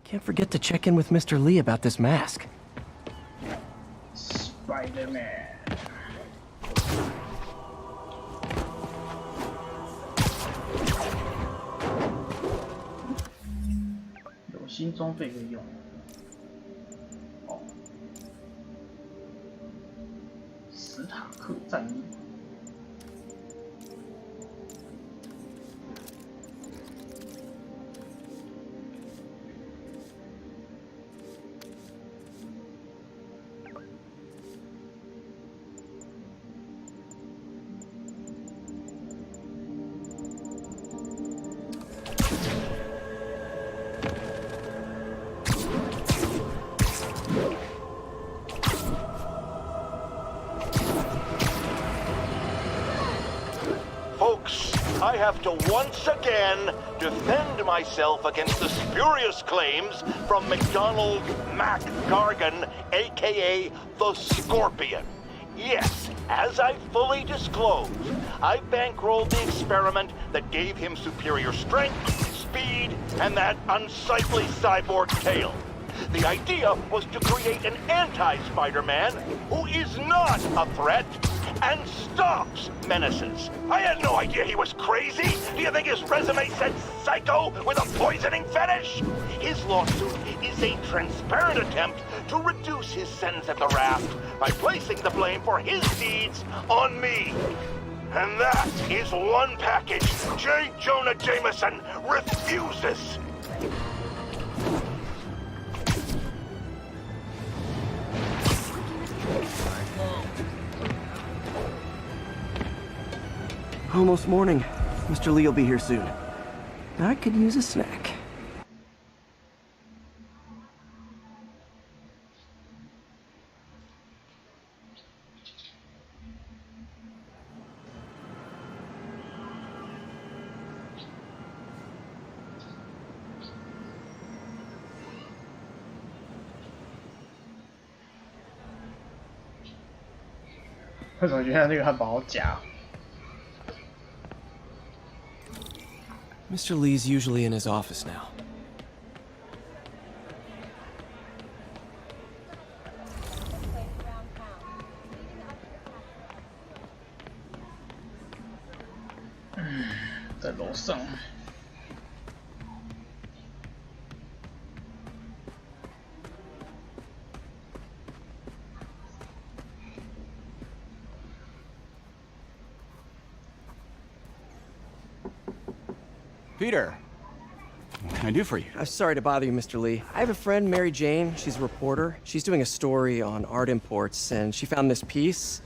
Can't forget to check in with Mr. Lee about this mask. Spider-Man. 有新装备可以用。哦，史塔克战役。 Folks, I have to once again defend myself against the spurious claims from McDonald Mac Gargan, aka the Scorpion. Yes, as I fully disclosed, I bankrolled the experiment that gave him superior strength, speed, and that unsightly cyborg tail. The idea was to create an anti-Spider-Man who is not a threat and stops menaces. I had no idea he was crazy. Do you think his resume said psycho with a poisoning fetish? His lawsuit is a transparent attempt to reduce his sentence at the raft by placing the blame for his deeds on me. And that is one package J. Jonah Jameson refuses. Almost morning. Mr. Lee will be here soon. I could use a snack.为什么觉得这个汉堡好假？ Mr. Lee's usually in his office now. Hmm, 在楼上。 Peter, what can I do for you? I'm sorry to bother you, Mr. Lee. I have a friend, Mary Jane. She's a reporter. She's doing a story on art imports, and she found this piece.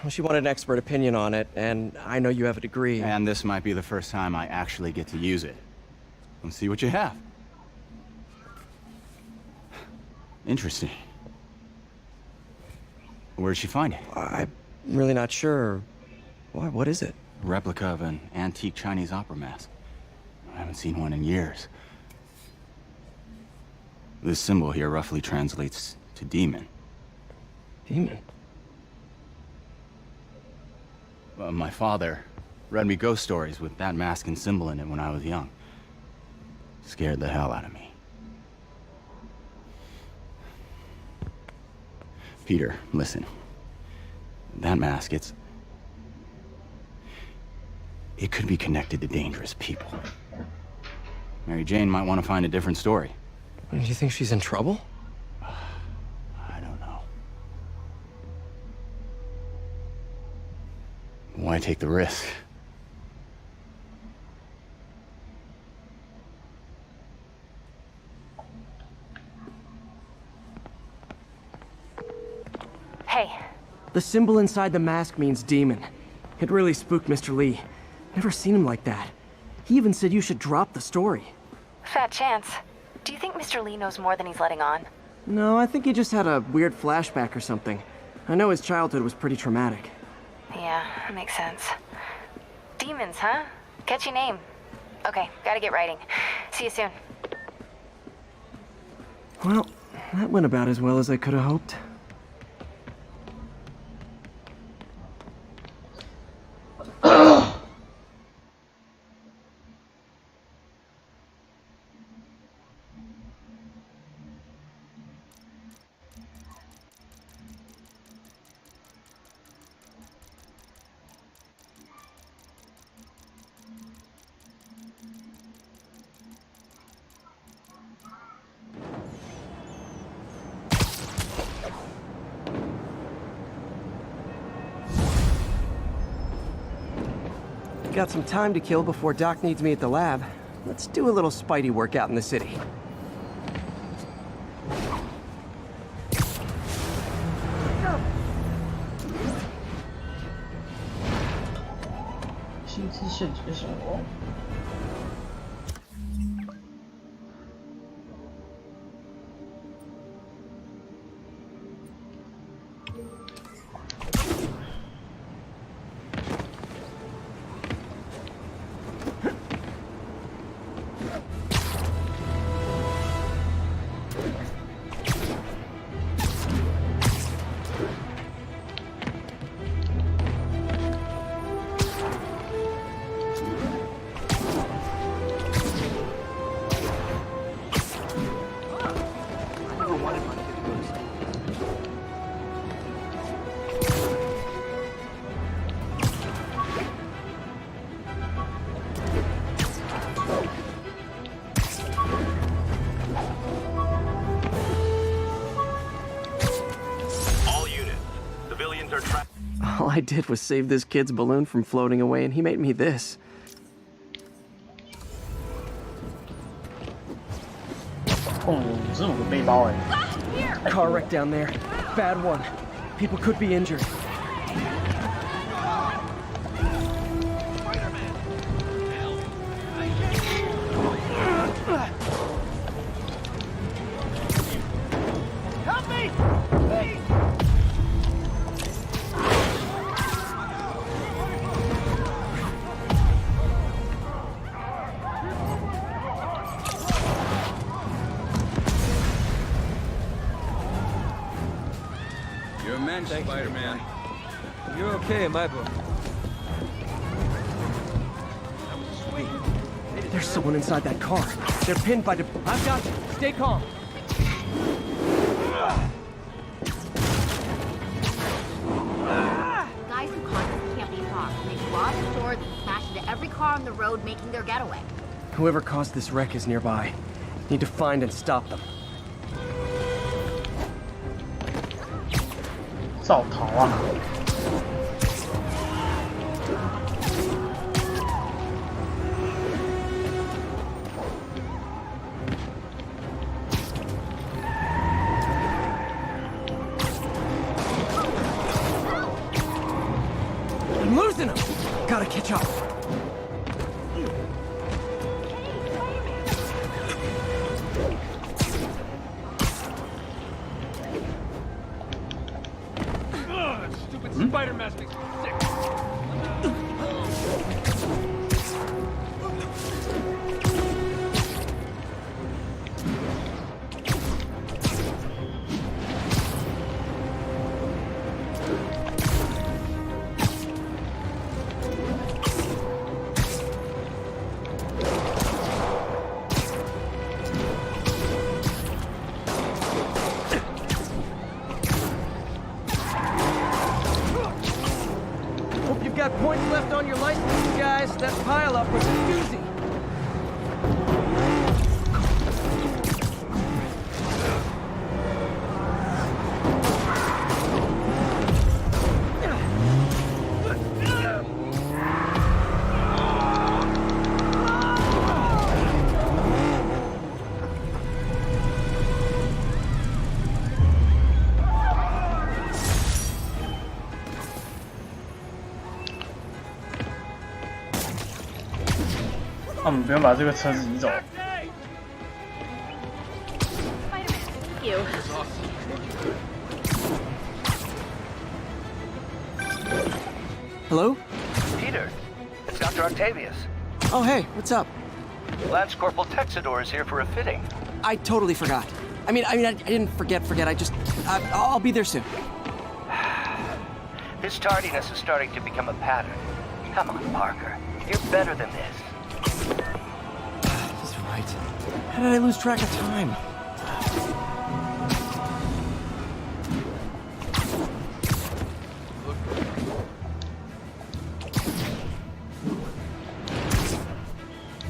Well, she wanted an expert opinion on it, and I know you have a degree. And this might be the first time I actually get to use it. Let's see what you have. Interesting. Where did she find it? I'm really not sure. What is it? A replica of an antique Chinese opera mask. I haven't seen one in years. This symbol here roughly translates to demon. Demon? My father read me ghost stories with that mask and symbol in it when I was young. Scared the hell out of me. Peter, listen. That mask, it could be connected to dangerous people. Mary Jane might want to find a different story. Do you think she's in trouble? I don't know. Why take the risk? Hey. The symbol inside the mask means demon. It really spooked Mr. Lee. Never seen him like that. He even said you should drop the story. Fat chance. Do you think Mr. Lee knows more than he's letting on? No, I think he just had a weird flashback or something. I know his childhood was pretty traumatic. Yeah, that makes sense. Demons, huh? Catchy name. Okay, gotta get writing. See you soon. Well, that went about as well as I could have hoped. got some time to kill before Doc needs me at the lab. Let's do a little Spidey workout in the city. 心知现解锁。All I did was save this kid's balloon from floating away, and he made me this. 哦，55个背包哎。 Car wreck down there. Bad one. People could be injured. Help me! Please! You're a man, Spider-Man. You're okay in my book. There's someone inside that car. They're pinned by the... I've got you. Stay calm. Guys who caused this can't be far. They robbed stores and smashed into every car on the road, making their getaway. Whoever caused this wreck is nearby. Need to find and stop them. 造逃啊！ I'm losing them! Gotta catch up. Spider mask makes me sick. Got points left on your license, guys. That pile-up was a doozy.那我们不用把这个车子移走。 Thank you. Hello? Peter, it's Dr. Octavius. Oh, hey, what's up? Lance Corporal Texador is here for a fitting. I totally forgot. I didn't forget. I just... I'll be there soon. His tardiness is starting to become a pattern. Come on, Parker. You're better than this. He's right. How did I lose track of time?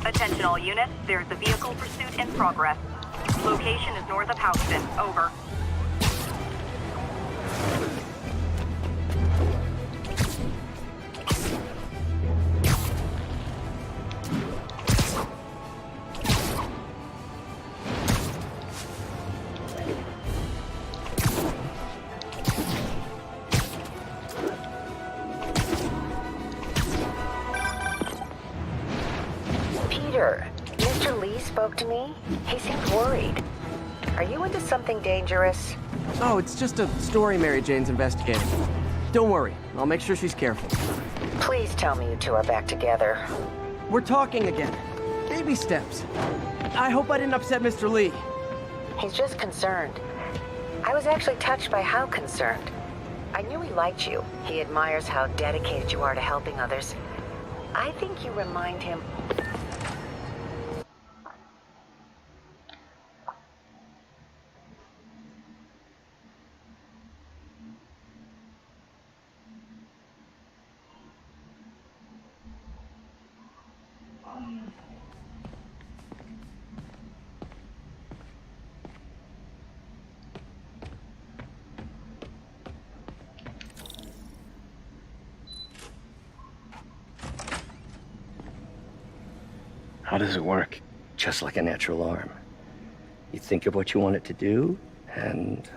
Attention all units, there's a vehicle pursuit in progress. Location is north of Houston. Over. Mr. Lee spoke to me. He seemed worried. Are you into something dangerous? Oh, it's just a story Mary Jane's investigating. Don't worry, I'll make sure she's careful. Please tell me you two are back together. We're talking again. Baby steps. I hope I didn't upset Mr. Lee. He's just concerned. I was actually touched by how concerned. I knew he liked you. He admires how dedicated you are to helping others. I think you remind him... How does it work? Just like a natural arm. You think of what you want it to do, and...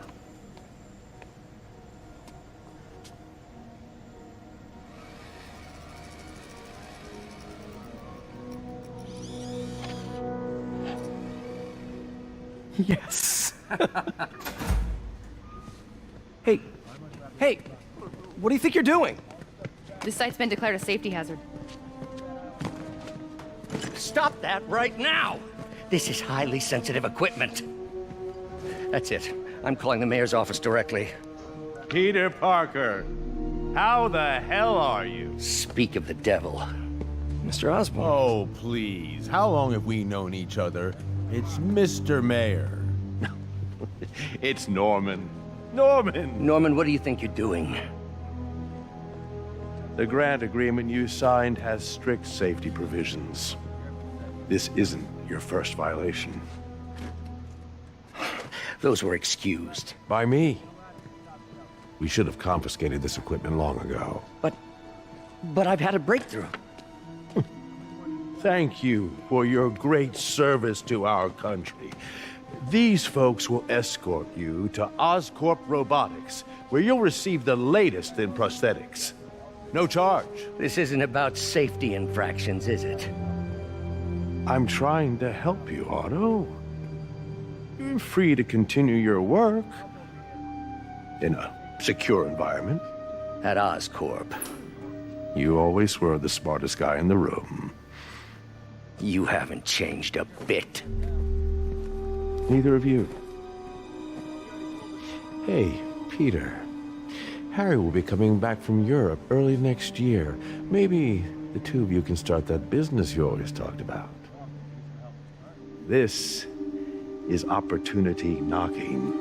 Yes. Hey, what do you think you're doing? This site's been declared a safety hazard. Stop that right now! This is highly sensitive equipment. That's it. I'm calling the mayor's office directly. Peter Parker, how the hell are you? Speak of the devil. Mr. Osborn. Oh, please. How long have we known each other? It's Mr. Mayor. It's Norman. Norman, what do you think you're doing? The grant agreement you signed has strict safety provisions. This isn't your first violation. Those were excused. By me. We should have confiscated this equipment long ago. But I've had a breakthrough. Thank you for your great service to our country. These folks will escort you to Oscorp Robotics, where you'll receive the latest in prosthetics. No charge. This isn't about safety infractions, is it? I'm trying to help you, Otto. You're free to continue your work in a secure environment. At Oscorp. You always were the smartest guy in the room. You haven't changed a bit. Neither of you. Hey, Peter. Harry will be coming back from Europe early next year. Maybe the two of you can start that business you always talked about. This is opportunity knocking.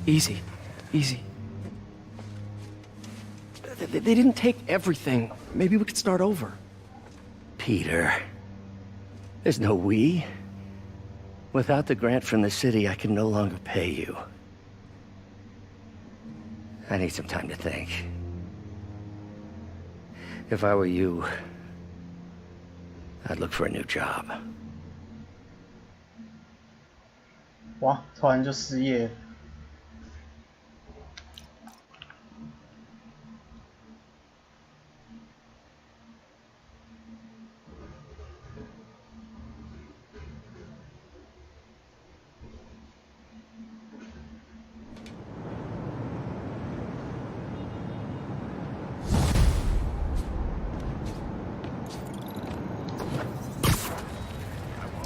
Easy. They didn't take everything. Maybe we could start over. Peter, there's no we. Without the grant from the city, I can no longer pay you. I need some time to think. If I were you, I'd look for a new job. 哇，突然就失业了。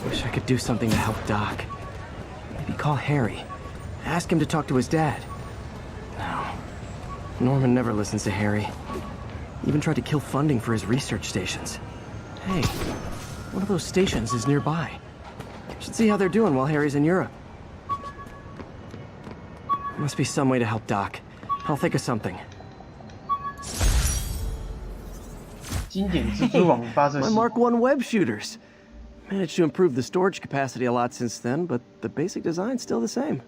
Wish I could do something to help Doc. Maybe call Harry. Ask him to talk to his dad. No. Norman never listens to Harry. Even tried to kill funding for his research stations. Hey, one of those stations is nearby. Should see how they're doing while Harry's in Europe. Must be some way to help Doc. I'll think of something. 经典蜘蛛网发射 My 器。 Mark I web shooters. Managed to improve the storage capacity a lot since then, but the basic design's still the same.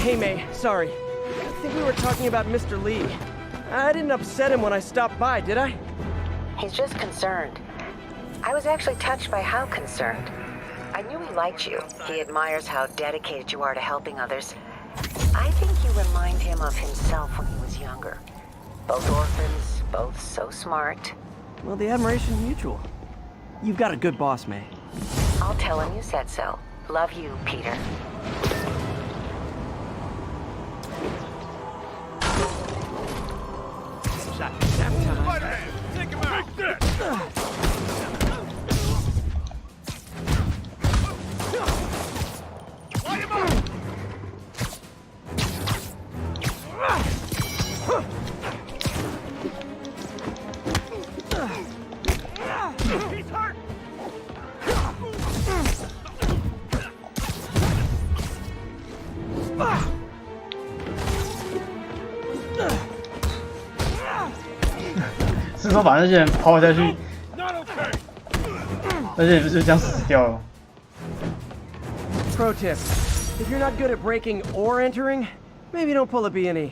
Hey, May, sorry. I think we were talking about Mr. Lee. I didn't upset him when I stopped by, did I? He's just concerned. I was actually touched by how concerned. I knew he liked you. He admires how dedicated you are to helping others. I think you remind him of himself when he was younger. Both orphans, both so smart. Well, the admiration's mutual. You've got a good boss, May. I'll tell him you said so. Love you, Peter. Spider-Man, take him out! Take this! Light him up! He's hurt!是说把那些人抛下去，那些人就这样死掉了。 Pro tip: if you're not good at breaking or entering, maybe don't pull a B&E.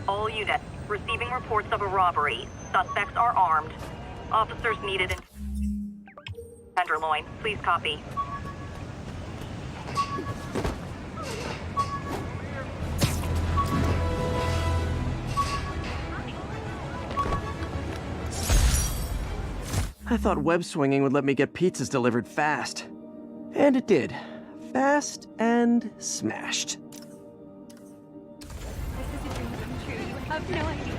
All units receiving reports of a robbery. Suspects are armed. Officers needed in Tenderloin. Please copy. I thought web swinging would let me get pizzas delivered fast. And it did. Fast and smashed. I have no idea.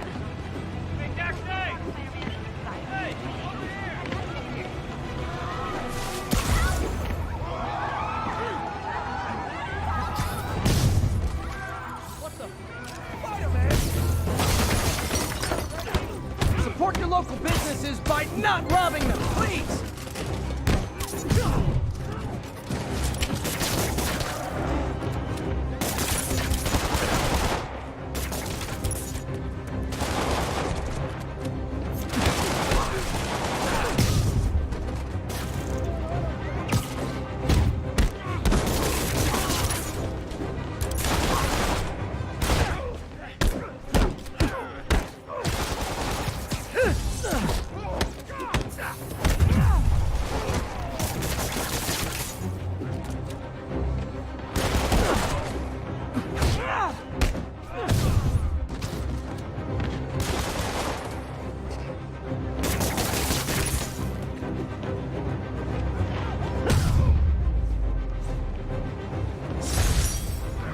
Hey, Taxi! Hey! What the? Spider-Man! Support your local businesses by not robbing them, please!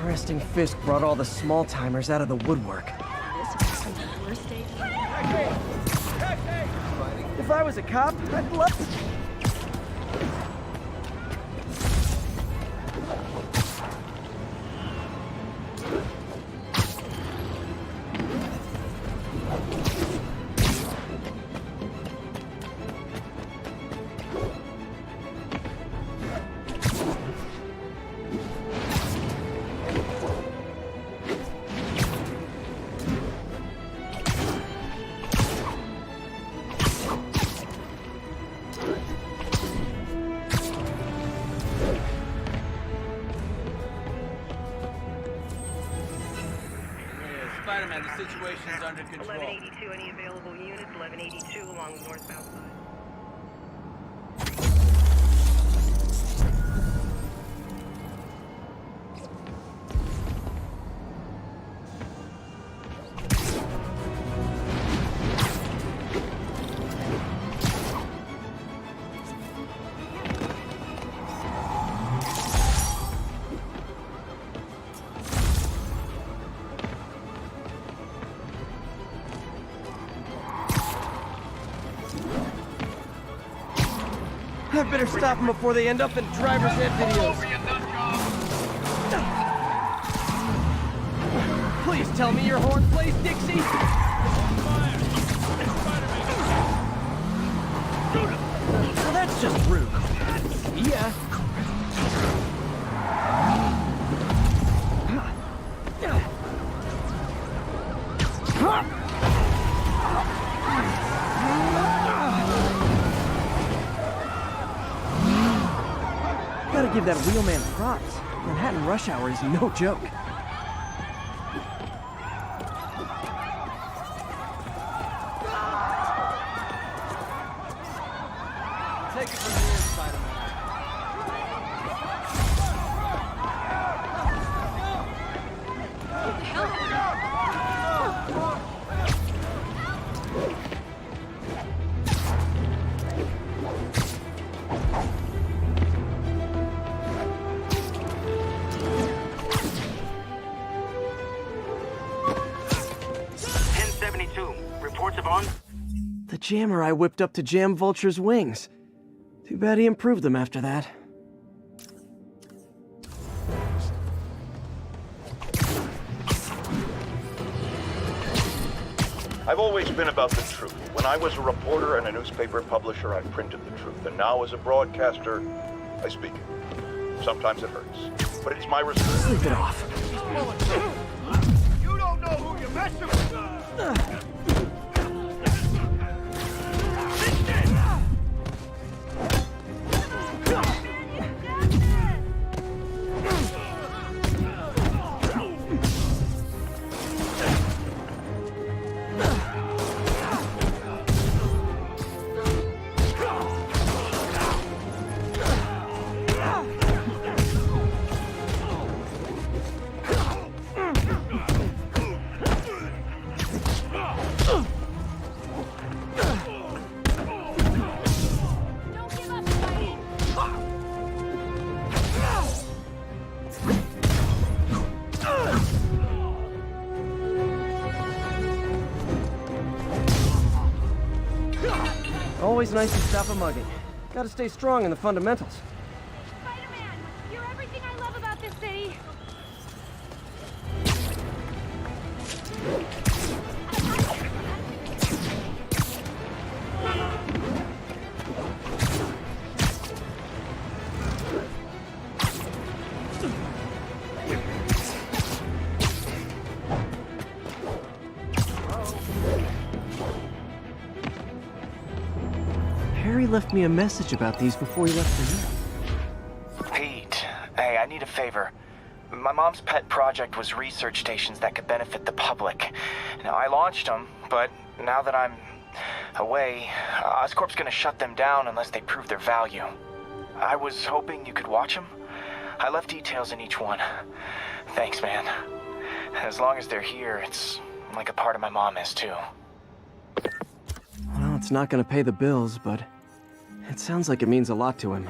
Resting Fisk brought all the small-timers out of the woodwork. If I was a cop, I'd love to... Spider-Man, the situation's under control. 1182, any available units? 1182 along the northbound side. I better stop them before they end up in driver's ed videos. Please tell me your horn plays Dixie. Well, that's just rude. Yeah. Gotta give that wheelman props. Manhattan rush hour is no joke. Take it from here, Spider-Man. What the hell? 1072. Reports of on. The jammer I whipped up to jam Vulture's wings. Too bad he improved them after that. I've always been about the truth. When I was a reporter and a newspaper publisher, I printed the truth. And now as a broadcaster, I speak it. Sometimes it hurts, but it's my responsibility. Sleep it off. You don't know who you're messing with! Always nice to stop a mugging. Gotta stay strong in the fundamentals. Spider-Man, you're everything I love about this city. Harry left me a message about these before he left for you. Pete, hey, I need a favor. My mom's pet project was research stations that could benefit the public. Now, I launched them, but now that I'm away, Oscorp's gonna shut them down unless they prove their value. I was hoping you could watch them. I left details in each one. Thanks, man. As long as they're here, it's like a part of my mom is, too. Well, it's not gonna pay the bills, but it sounds like it means a lot to him.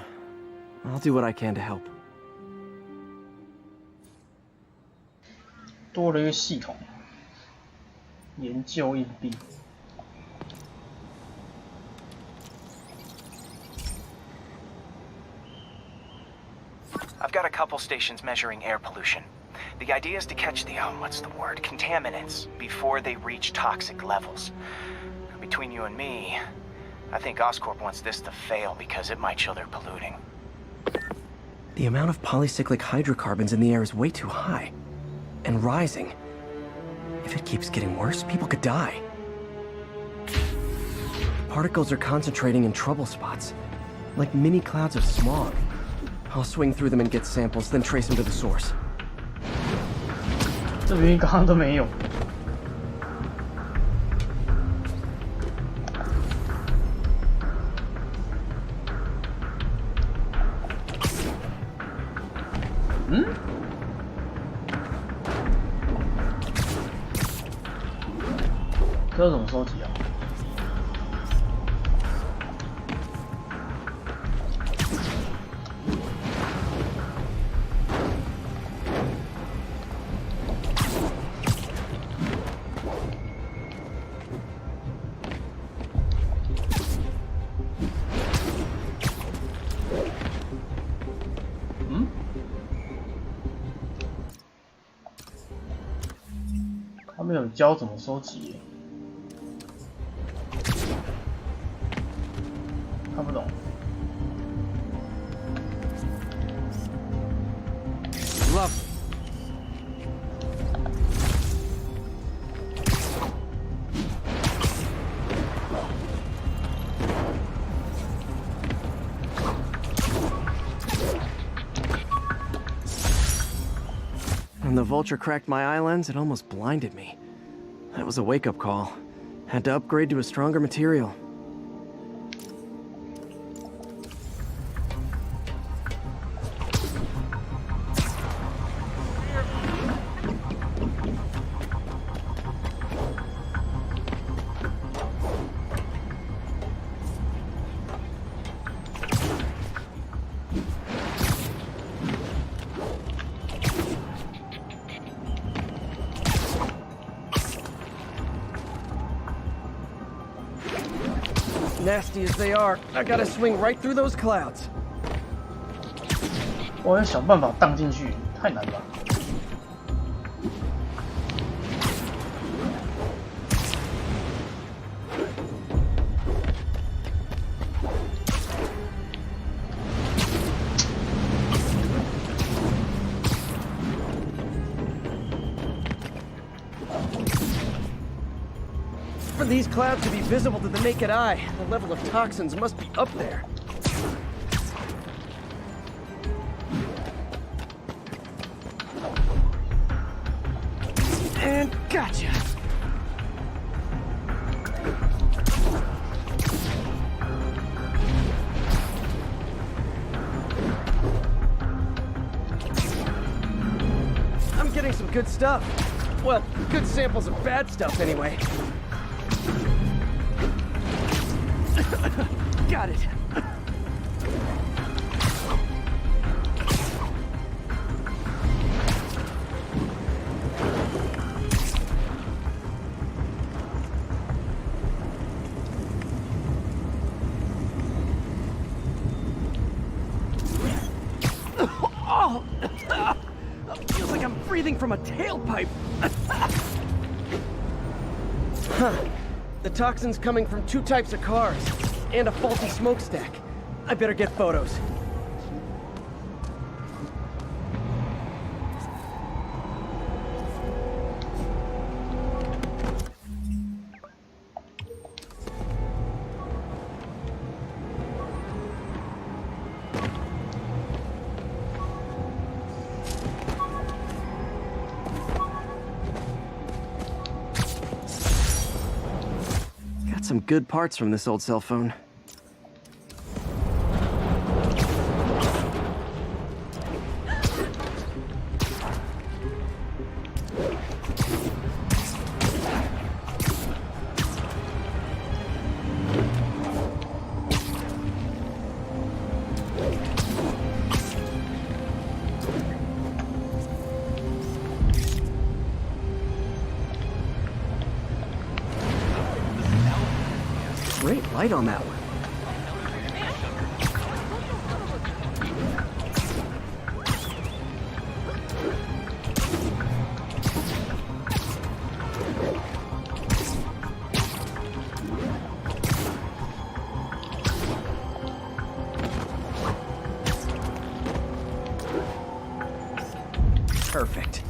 I'll do what I can to help. 多了一个系统，研究硬币。 I've got a couple stations measuring air pollution. The idea is to catch the, contaminants before they reach toxic levels. Between you and me, I think Oscorp wants this to fail because it might show they're polluting. The amount of polycyclic hydrocarbons in the air is way too high. And rising. If it keeps getting worse, people could die. Particles are concentrating in trouble spots, like mini clouds of smog. I'll swing through them and get samples, then trace them to the source. 这边刚刚都没有。嗯？这要怎么收集啊？ Hey, 没有教怎么收集耶，看不懂。Lovely. When the vulture cracked my eye lens, it almost blinded me. That was a wake-up call. Had to upgrade to a stronger material. Nasty as they are, I gotta swing right through those clouds. 我要想办法荡进去，太难了。For these clouds to be visible to the naked eye, the level of toxins must be up there. And gotcha! I'm getting some good stuff. Well, good samples of bad stuff anyway. Got it. Oh, feels like I'm breathing from a tailpipe. Huh. The toxin's coming from two types of cars. And a faulty smokestack. I better get photos. Got some good parts from this old cell phone. Great light on that one. Perfect.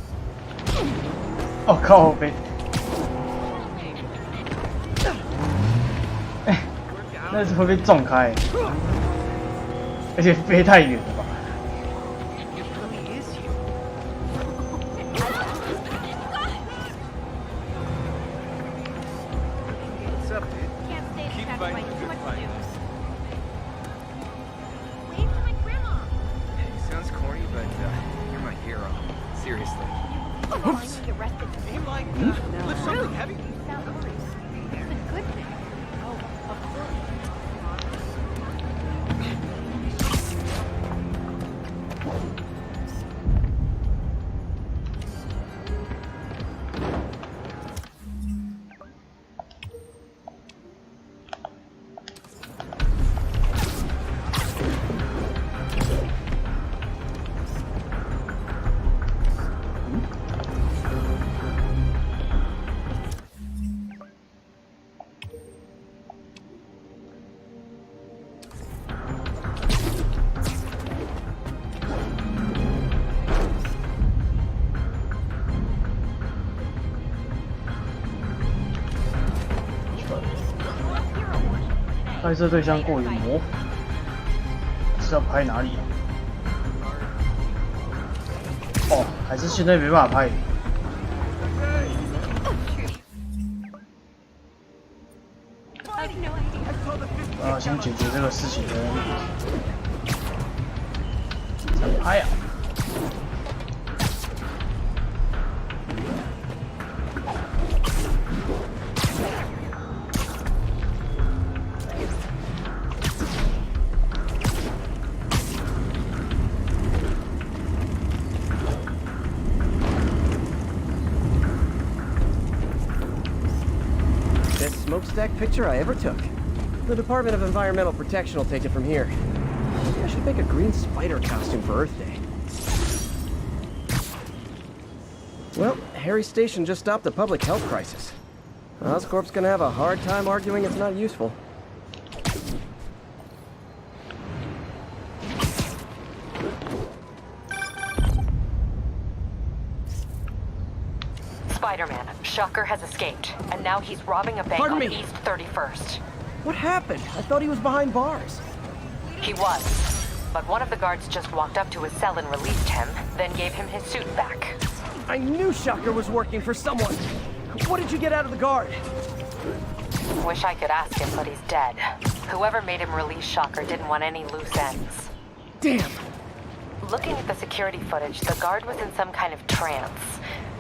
哦靠背。那是会被撞开，而且飞太远了吧。What's up, dude? Can't stay Keep distracted by fighting too the much good fight. news. Wave to my grandma. It sounds corny, but you're my hero. Seriously. Oh, I need to get rested today. You like lift something heavy? You sound hungry. It's a good thing. Oh, of course. 拍摄对象过于模糊，是要拍哪里啊？哦，还是现在没办法拍。先解决这个事情的再拍啊！ Best smokestack picture I ever took. The Department of Environmental Protection will take it from here. Maybe I should make a green spider costume for Earth Day. Well, Harry's station just stopped a public health crisis. Oscorp's gonna have a hard time arguing it's not useful. Spider-Man, Shocker has escaped, and now he's robbing a bank on East 31st. What happened? I thought he was behind bars. He was, but one of the guards just walked up to his cell and released him, then gave him his suit back. I knew Shocker was working for someone. What did you get out of the guard? Wish I could ask him, but he's dead. Whoever made him release Shocker didn't want any loose ends. Damn! Looking at the security footage, the guard was in some kind of trance.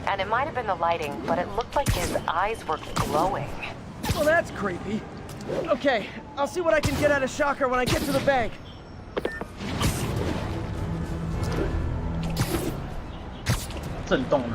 And it might have been the lighting, but it looked like his eyes were glowing. Well, that's creepy. Okay, I'll see what I can get out of Shocker when I get to the bank. 震动人。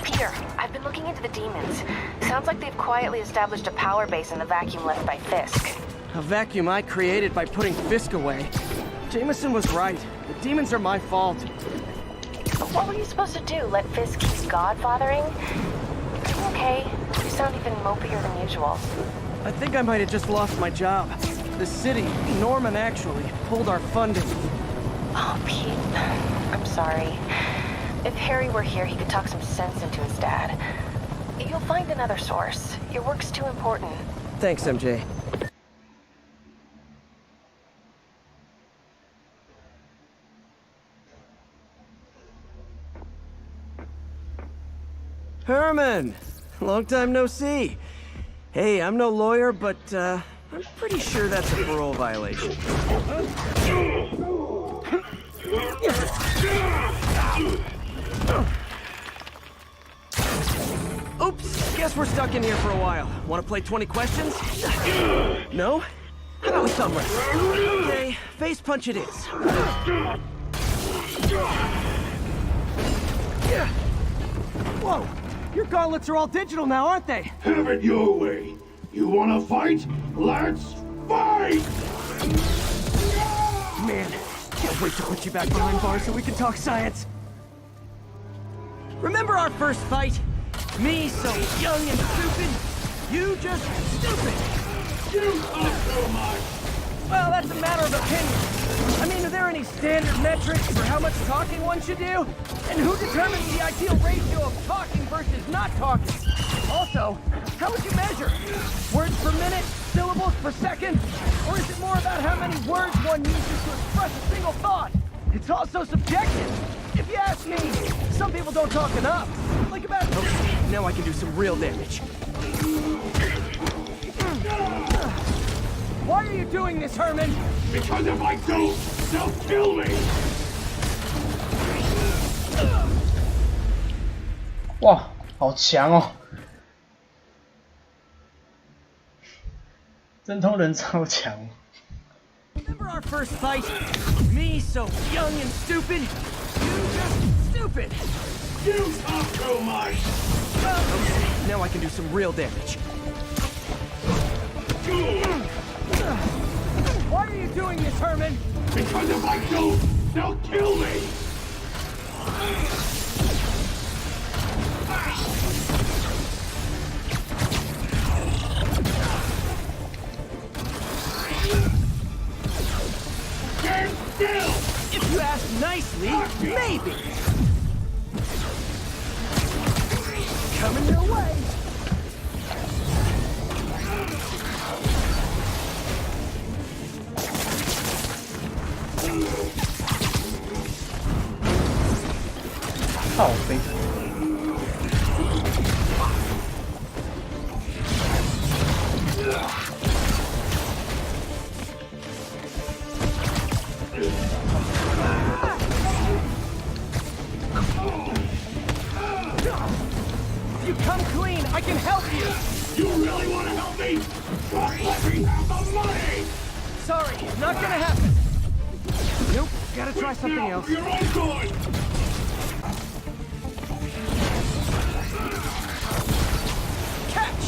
Peter, I've been looking into the demons. Sounds like they've quietly established a power base in the vacuum left by Fisk. A vacuum I created by putting Fisk away. Jameson was right. The demons are my fault. But what were you supposed to do? Let Fisk keep godfathering? Okay, you sound even mopier than usual. I think I might have just lost my job. The city, Norman actually, pulled our funding. Oh, Pete, I'm sorry. If Harry were here, he could talk some sense into his dad. You'll find another source. Your work's too important. Thanks, MJ. Herman! Long time no see. Hey, I'm no lawyer, but, I'm pretty sure that's a parole violation. Oops, guess we're stuck in here for a while. Want to play 20 questions? No? How about we thumb wrestle? Okay, face punch it is. Whoa! Your gauntlets are all digital now, aren't they? Have it your way. You wanna fight? Let's fight! Man, can't wait to put you back behind bars so we can talk science. Remember our first fight? Me so young and stupid, you just stupid. You talk so much. Well, that's a matter of opinion. I mean, are there any standard metrics for how much talking one should do? And who determines the ideal ratio of talking versus not talking? Also, how would you measure? Words per minute? Syllables per second? Or is it more about how many words one uses to express a single thought? It's also subjective. If you ask me, some people don't talk enough. Like about... Okay, now I can do some real damage. Why are you doing this, Herman? Because if I don't, they'll kill me! 哇，好强哦！真通人超强。Remember our first fight? Me so young and stupid? You just stupid! You talk so much! Okay, now I can do some real damage. Why are you doing this, Herman? Because if I don't, they'll kill me! nicely, maybe. Coming your way.靠背。If you come clean, I can help you. You really want to help me? Just let me have the money! Sorry, not gonna happen. Nope, gotta try something else. For your own good! Catch!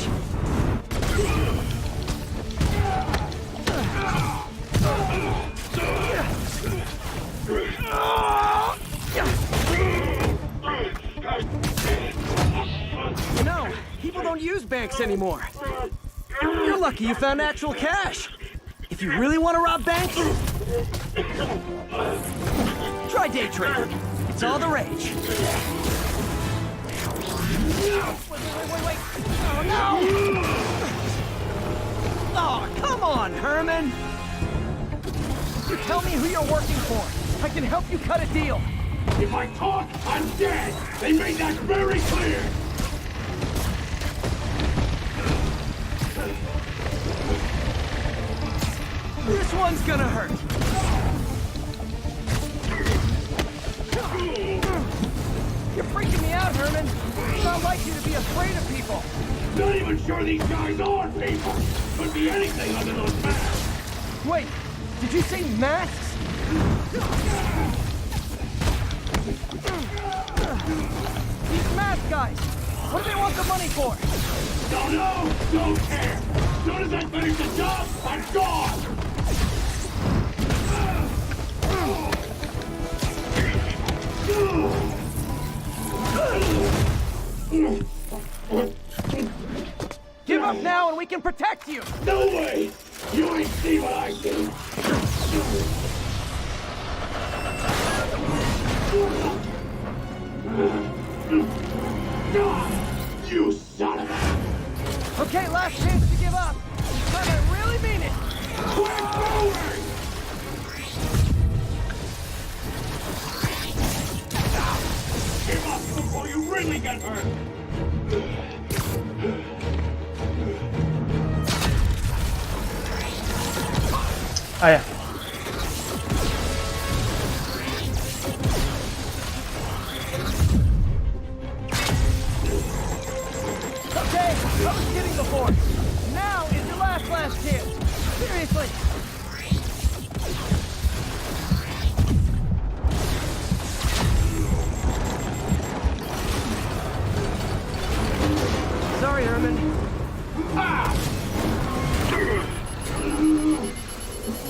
You know, people don't use banks anymore. You're lucky you found actual cash. If you really want to rob banks, try day trading. It's all the rage. Wait. Oh, no! Oh, come on, Herman! You tell me who you're working for. I can help you cut a deal. If I talk, I'm dead! They made that very clear! This one's gonna hurt. You're freaking me out, Herman. It's not like you to be afraid of people. Not even sure these guys are people! Could be anything under those masks! Wait, did you say masks? These mask guys, what do they want the money for? Don't know! Don't care! As soon as I finish the job, I'm gone! Give up now and we can protect you! No way! You ain't see what I see! You son of a... Okay, last chance to give up. This time I really mean it. We're moving! Give up before you really get hurt!哎呀！ Okay, I was kidding before. Now is your last chance. Seriously. Sorry, Herman.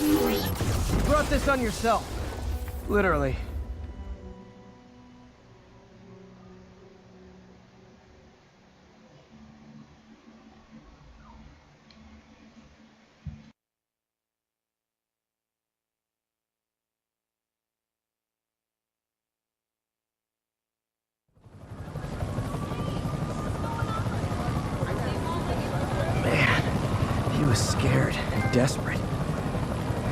You brought this on yourself. Literally. He was scared and desperate.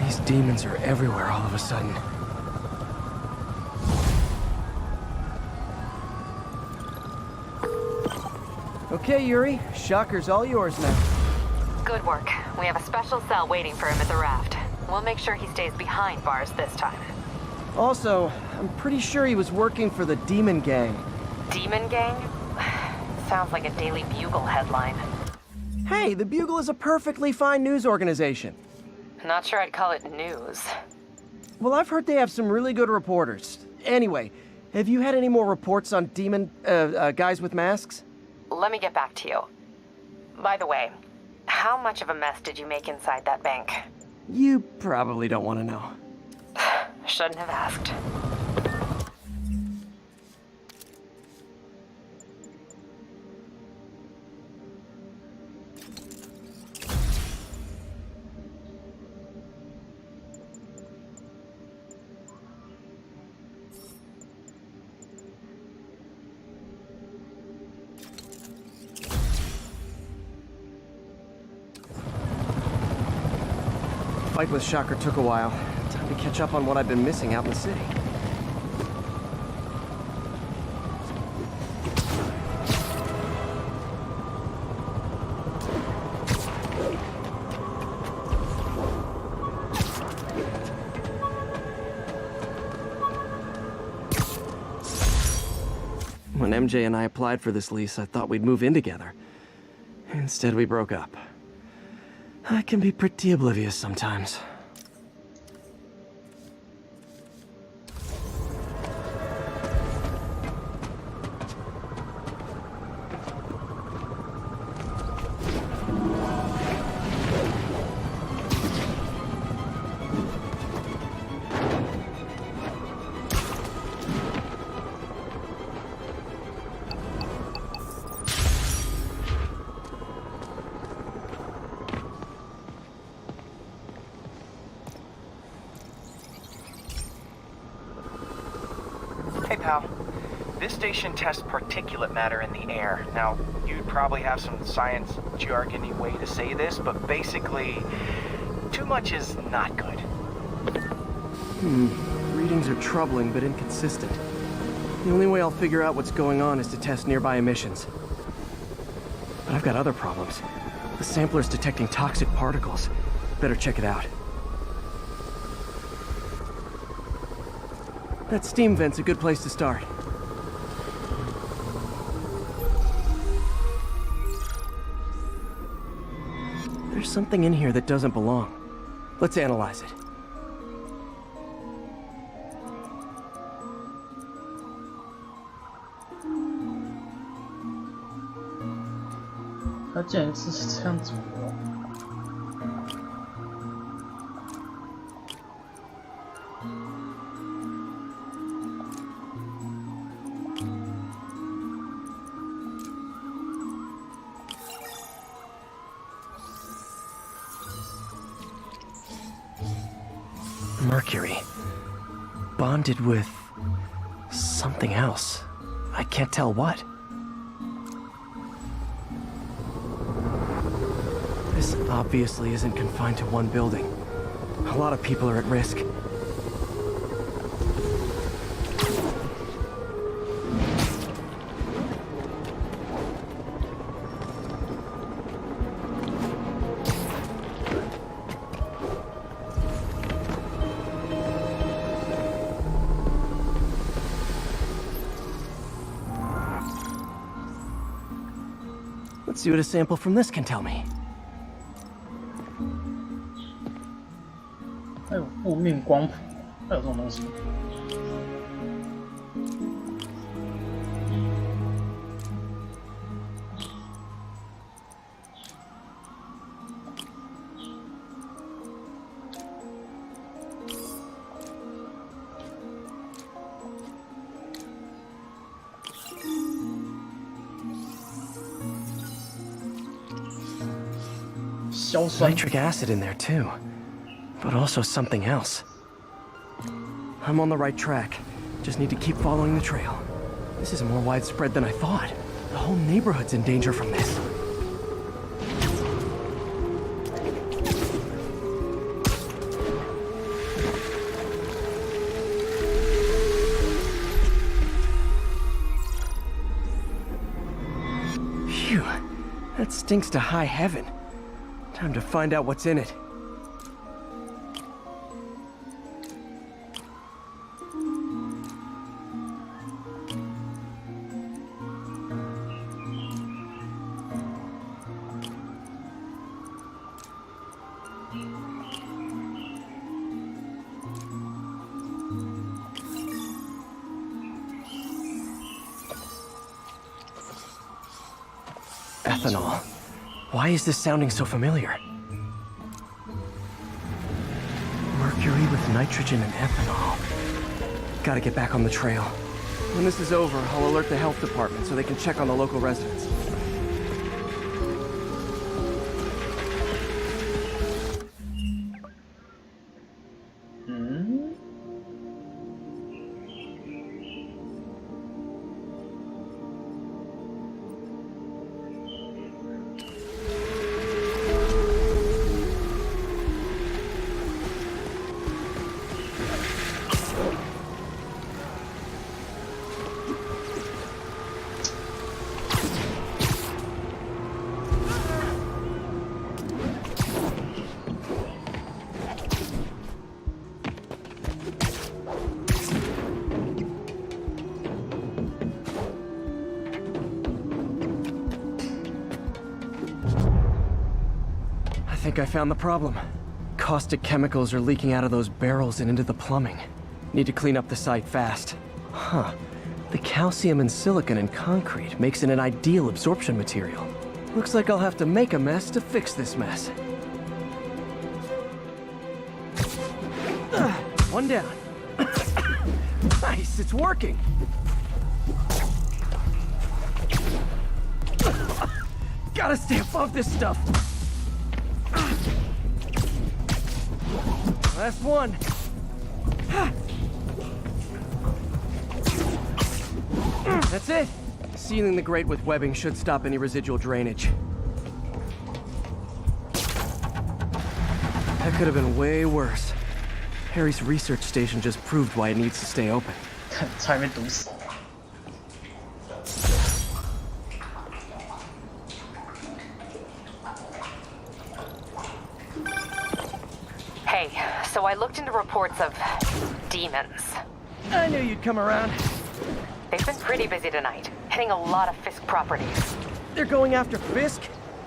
These demons are everywhere all of a sudden. Okay, Yuri. Shocker's all yours now. Good work. We have a special cell waiting for him at the raft. We'll make sure he stays behind bars this time. Also, I'm pretty sure he was working for the Demon Gang. Demon Gang? Sounds like a Daily Bugle headline. Hey, the Bugle is a perfectly fine news organization. Not sure I'd call it news. Well, I've heard they have some really good reporters. Anyway, have you had any more reports on demon, guys with masks? Let me get back to you. By the way, how much of a mess did you make inside that bank? You probably don't want to know. Shouldn't have asked. fight with Shocker took a while. Time to catch up on what I've been missing out in the city. When MJ and I applied for this lease, I thought we'd move in together. Instead, we broke up. I can be pretty oblivious sometimes. Hey, pal. This station tests particulate matter in the air. Now, you'd probably have some science jargony way to say this, but basically, too much is not good. Readings are troubling but inconsistent. The only way I'll figure out what's going on is to test nearby emissions. But I've got other problems. The sampler's detecting toxic particles. Better check it out. That steam vent's a good place to start. There's something in here that doesn't belong. Let's analyze it.它竟然是这样组的哦。Mercury. Bonded with something else. I can't tell what. This obviously isn't confined to one building. A lot of people are at risk. Let's see what a sample from this can tell me. 还有负面光谱，还有这种东西。Nitric acid in there too, but also something else. I'm on the right track. Just need to keep following the trail. This is more widespread than I thought. The whole neighborhood's in danger from this. Phew, that stinks to high heaven. Time to find out what's in it. Ethanol. Why is this sounding so familiar? Mercury with nitrogen and ethanol. Gotta get back on the trail. When this is over, I'll alert the health department so they can check on the local residents. think I found the problem. Caustic chemicals are leaking out of those barrels and into the plumbing. Need to clean up the site fast. Huh. The calcium and silicon in concrete makes it an ideal absorption material. Looks like I'll have to make a mess to fix this mess. One down. Nice, it's working. Gotta stay above this stuff. Last one. That's it. Sealing the grate with webbing should stop any residual drainage. That could have been way worse. Harry's research station just proved why it needs to stay open. 差点被毒死。 Hey, so I looked into reports of demons. I knew you'd come around. They've been pretty busy tonight, hitting a lot of Fisk properties. They're going after Fisk?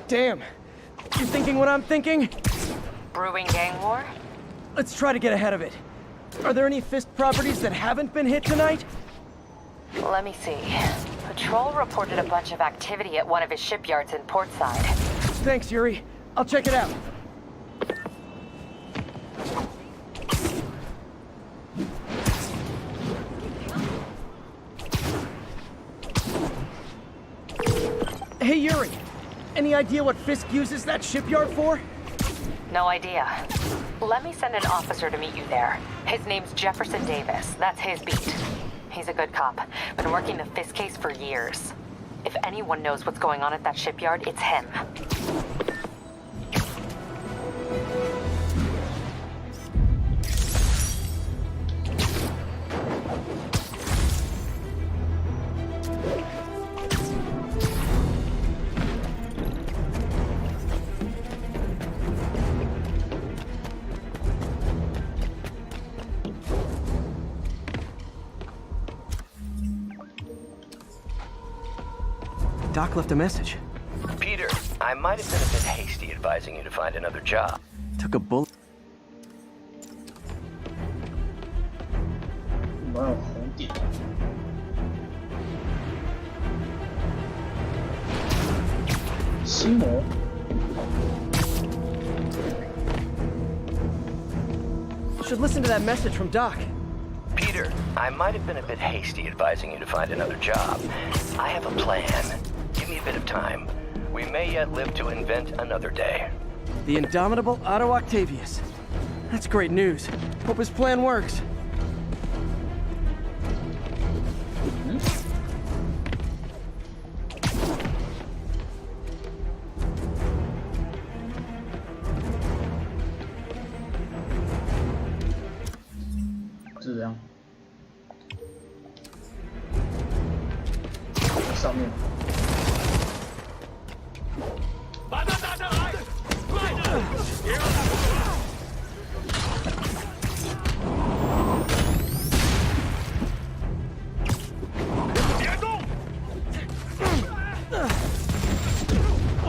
Damn. You thinking what I'm thinking? Brewing gang war? Let's try to get ahead of it. Are there any Fisk properties that haven't been hit tonight? Let me see. Patrol reported a bunch of activity at one of his shipyards in Portside. Thanks, Yuri. I'll check it out. Hey, Yuri. Any idea what Fisk uses that shipyard for? No idea. Let me send an officer to meet you there. His name's Jefferson Davis. That's his beat. He's a good cop. Been working the Fisk case for years. If anyone knows what's going on at that shipyard, it's him. Doc left a message. Peter, I might have been a bit hasty advising you to find another job. Took a bullet. 我有红点。心魔。 Should listen to that message from Doc. Peter, I might have been a bit hasty advising you to find another job. I have a plan. Give me a bit of time. We may yet live to invent another day. The indomitable Otto Octavius. That's great news. Hope his plan works.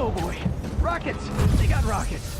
Oh boy. Rockets! They got rockets!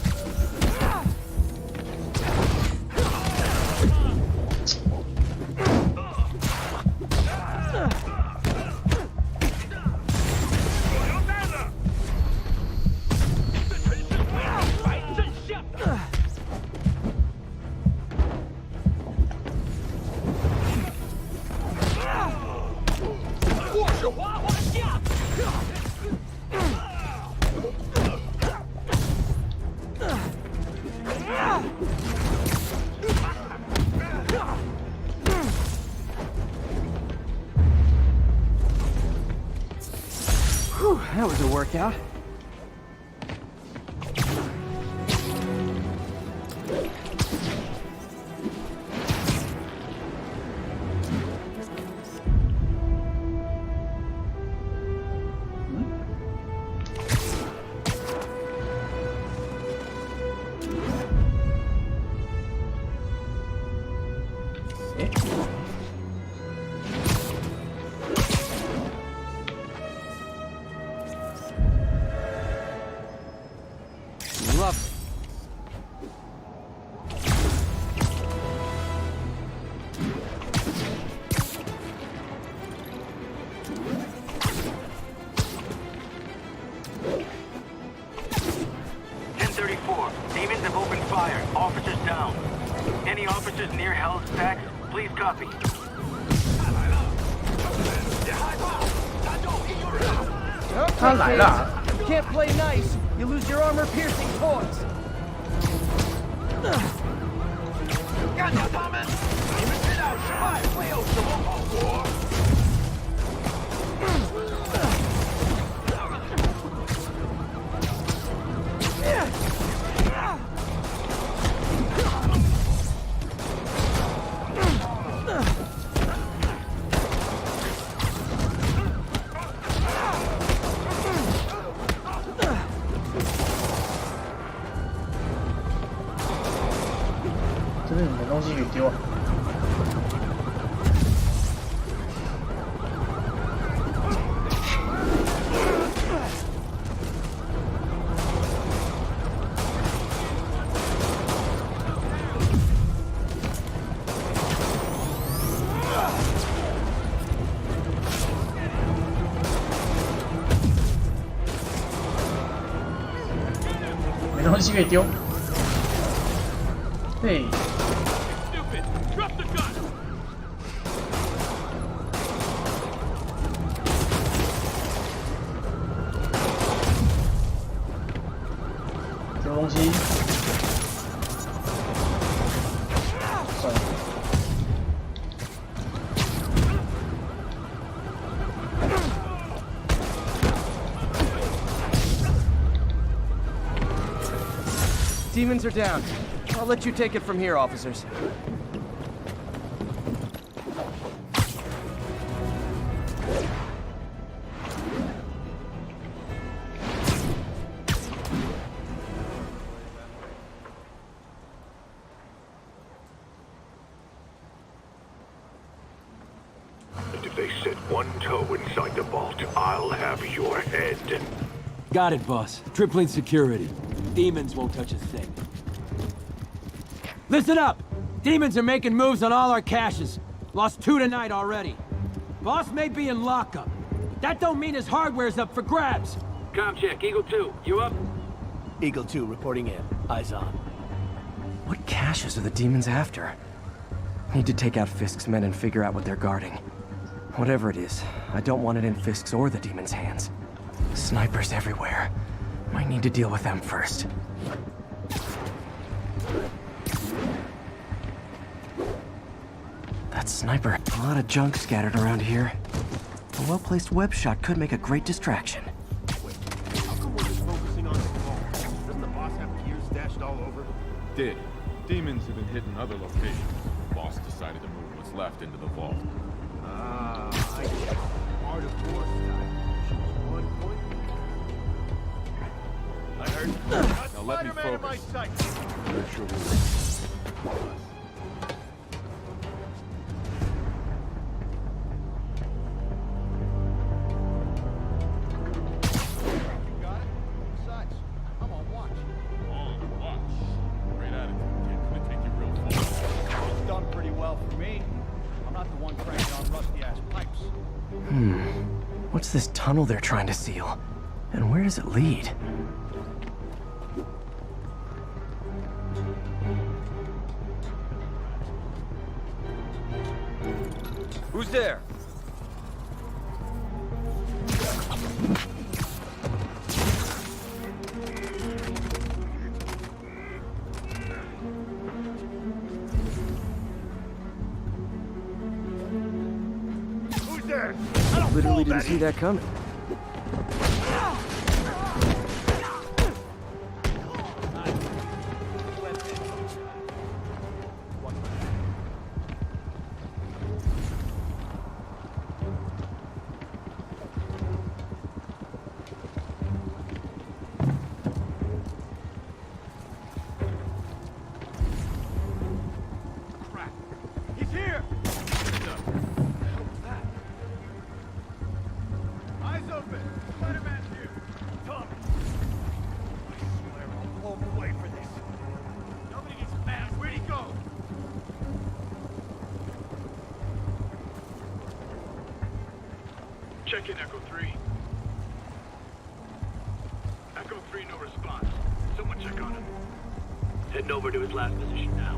Whew, that was a workout. 他来了。 You can't play nice. You lose your armor-piercing toys. 干掉他们！你们知道失败会有什么后果？ 这边有没有东西给丢啊？没东西可以丢。对。 丢东西，算了。Demons are down. I'll let you take it from here, officers. And if they set one toe inside the vault, I'll have your head. Got it, boss. Tripling security. Demons won't touch a thing. Listen up! Demons are making moves on all our caches. Lost 2 tonight already. Boss may be in lockup, but that don't mean his hardware's up for grabs. Com check, Eagle 2, you up? Eagle 2 reporting in. Eyes on. What caches are the demons after? Need to take out Fisk's men and figure out what they're guarding. Whatever it is, I don't want it in Fisk's or the demons' hands. Snipers everywhere. Might need to deal with them first. That sniper. A lot of junk scattered around here. A well-placed web shot could make a great distraction. How come we're just focusing on the vault? Doesn't the boss have gear stashed all over? Did. Demons have been hitting other locations. The boss decided to move what's left into the vault. Ah, I get it. Art of war style. On point. I heard. Now let me Spider-Man in my focus. sights. You're sure What's this tunnel they're trying to seal? And where does it lead? Who's there? Who's there? Literally didn't see that coming. He's here! Eyes open! Spider-Man's here! Tom! I swear I'll blow him away for this. Nobody gets past. Where'd he go? Check in, Echo 3. Echo 3, no response. Someone check on him. Heading over to his last position now.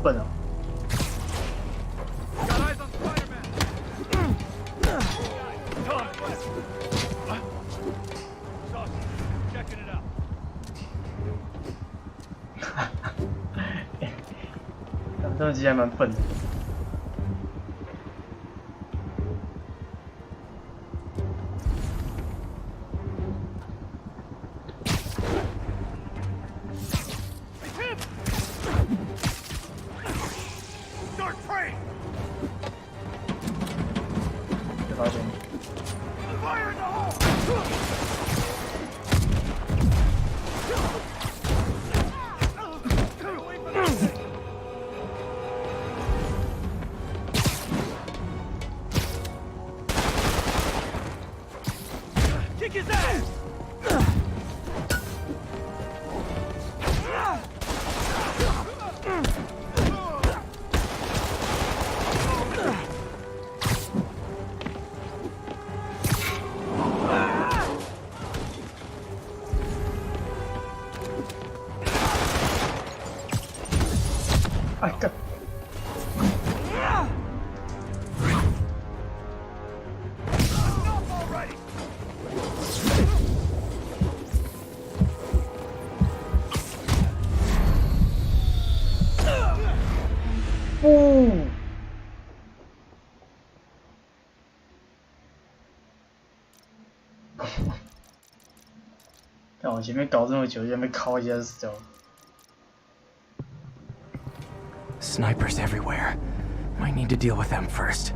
笨哦。Got eyes on Spider-Man. Tom, what? Sausage, checking it out. 他们动机还蛮笨的。被发现了。 Fire in the hole! Kick his ass! I got. Ooh. 看我前面搞这么久，就被敲一下就死掉了。 Snipers everywhere. Might need to deal with them first.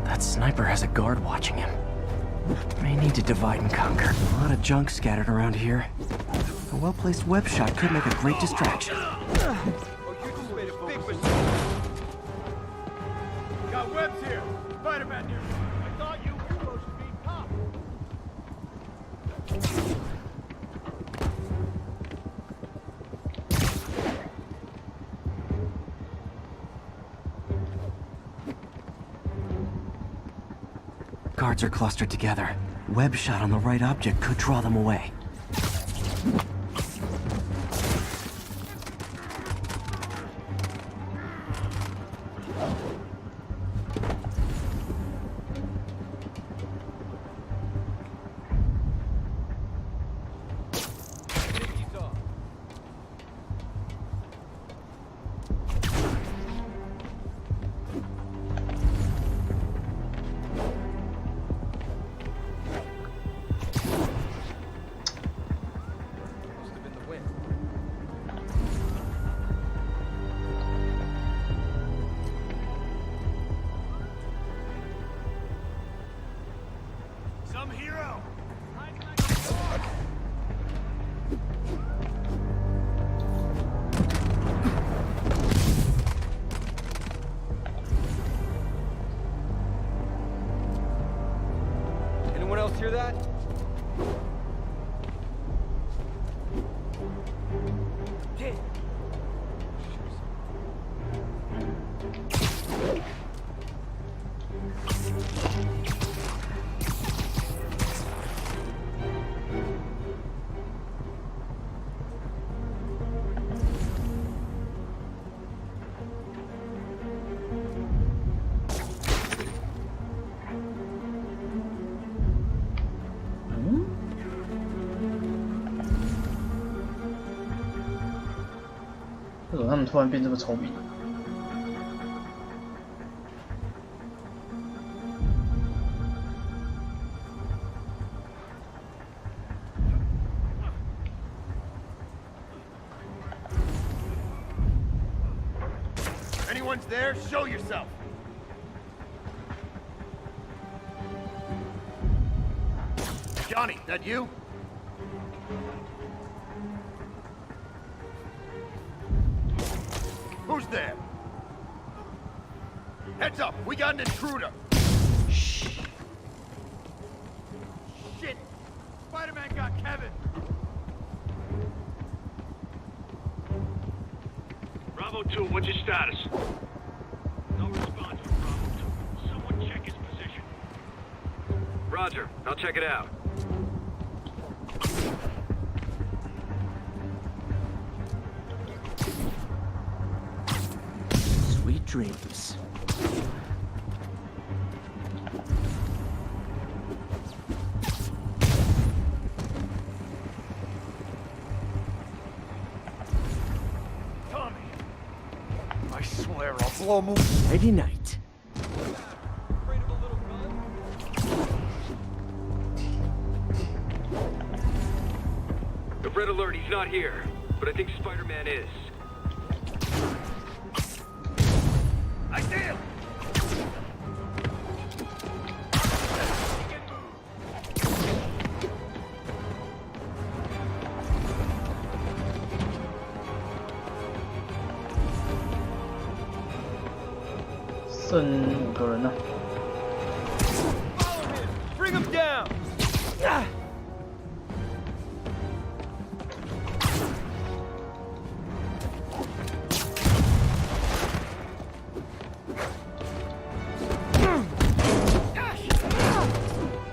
That sniper has a guard watching him. May need to divide and conquer. A lot of junk scattered around here. A well-placed web shot could make a great distraction. Got webs here. Spider-Man near me. I thought you were supposed to be top. Guards are clustered together. Web shot on the right object could draw them away. Some hero. Anyone else hear that? Hmm? 为什么他们突然变这么聪明？ Anyone's there? Show yourself. Johnny, that you? Who's there? Heads up, we got an intruder. Shh. Shit. Spider-Man got Kevin. Bravo 2, what's your status? No response from Bravo 2. Someone check his position. Roger, I'll check it out. dreams. Tommy! I swear I'll blow him. Nighty night. The red alert, he's not here. But I think Spider-Man is. I see him!剩5个人了。 Bring him down!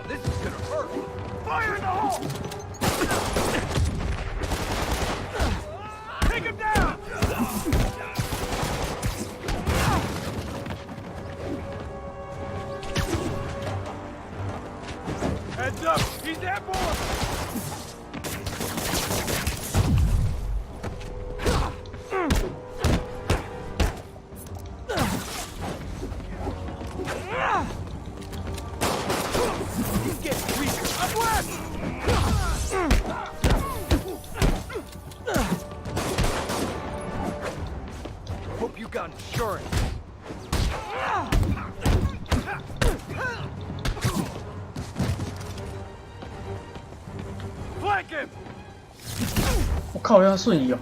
This is gonna hurt. Fire in the hole! Take him down! Heads up! He's airborne! He's getting weaker. Up left! Hope you got insurance. Flank him! 我靠，要瞬移哦！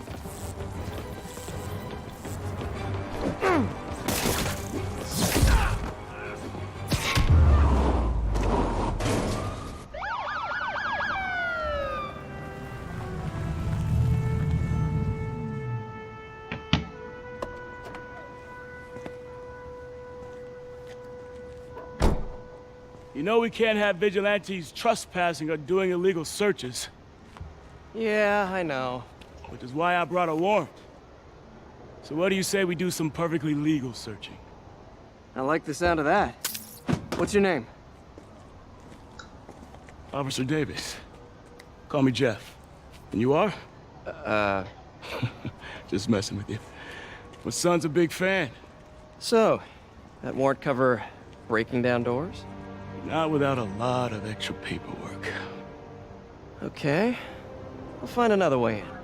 You know we can't have vigilantes trespassing or doing illegal searches. Yeah, I know. Which is why I brought a warrant. So what do you say we do some perfectly legal searching? I like the sound of that. What's your name? Officer Davis. Call me Jeff. And you are? Just messing with you. My son's a big fan. So, that warrant cover breaking down doors? Not without a lot of extra paperwork. Okay. I'll find another way in.